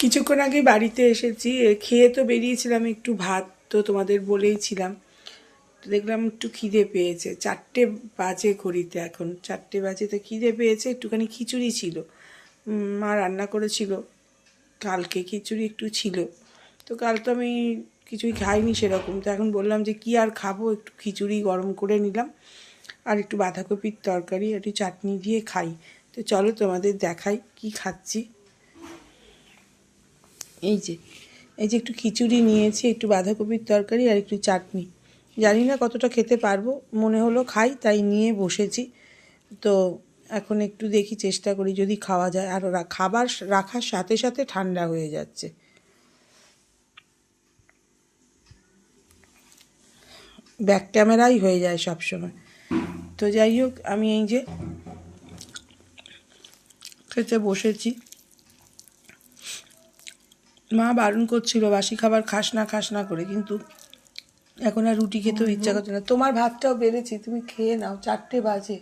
কিছুক্ষণ আগে বাড়িতে এসেছি, খেয়ে তো বেরিয়েছিলাম একটু ভাত, তো তোমাদের বলেইছিলাম। তো দেখলাম একটু খিদে পেয়েছে, 4টে বাজে ঘড়িতে, এখন 4টে বাজে, তো খিদে পেয়েছে। একটুখানি খিচুড়ি ছিল, মা রান্না করেছিল কালকে, খিচুড়ি একটু ছিল। তো কাল তো আমি কিছুই খাইনি সেরকম, তো এখন বললাম যে কি আর খাবো, একটু খিচুড়ি গরম করে নিলাম আর একটু বাঁধাকপির তরকারি, একটু চাটনি দিয়ে খাই। তো চলো তোমাদের দেখাই কি খাচ্ছি। এই যে একটু খিচুড়ি নিয়েছি, একটু বাঁধাকপির তরকারি আর একটু চাটনি। জানি না কতটা খেতে পারবো, মনে হলো খাই তাই নিয়ে বসেছি। তো এখন একটু দেখি, চেষ্টা করি যদি খাওয়া যায়। আর খাবার রাখার সাথে সাথে ঠান্ডা হয়ে যাচ্ছে, ব্যাক ক্যামেরাই হয়ে যায় সব সময়। তো যাই হোক, আমি এই যে খেতে বসেছি। মা বারণ করছিল বাসি খাবার খাস না করে, কিন্তু এখন আর রুটি খেতেও ইচ্ছা করছে না। তোমার ভাতটাও বেড়েছি, তুমি খেয়ে নাও, 4টে বাজে।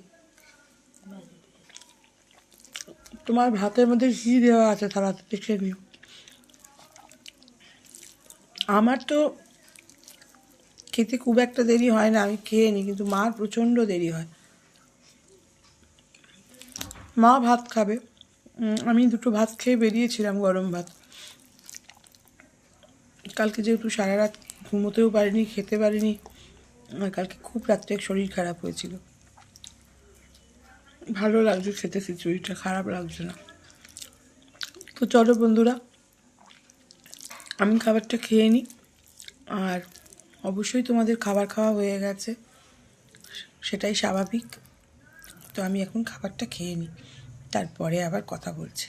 তোমার ভাতের মধ্যে ঘি দেওয়া আছে, থালাতে দেখে নিও। আমার তো খেতে খুব একটা দেরি হয় না, আমি খেয়ে নিই, কিন্তু মার প্রচণ্ড দেরি হয়। মা ভাত খাবে, আমি দুটো ভাত খেয়ে বেরিয়েছিলাম, গরম ভাত। কালকে যেহেতু সারা রাত ঘুমোতেও পারিনি, খেতে পারিনি, আর কালকে খুব রাত্রে শরীর খারাপ হয়েছিল। ভালো লাগছে খেতে, খিচুড়িটা খারাপ লাগছে না। তো চলো বন্ধুরা, আমি খাবারটা খেয়ে নিই। আর অবশ্যই তোমাদের খাবার খাওয়া হয়ে গেছে, সেটাই স্বাভাবিক। তো আমি এখন খাবারটা খেয়ে নিই, তারপরে আবার কথা বলছি।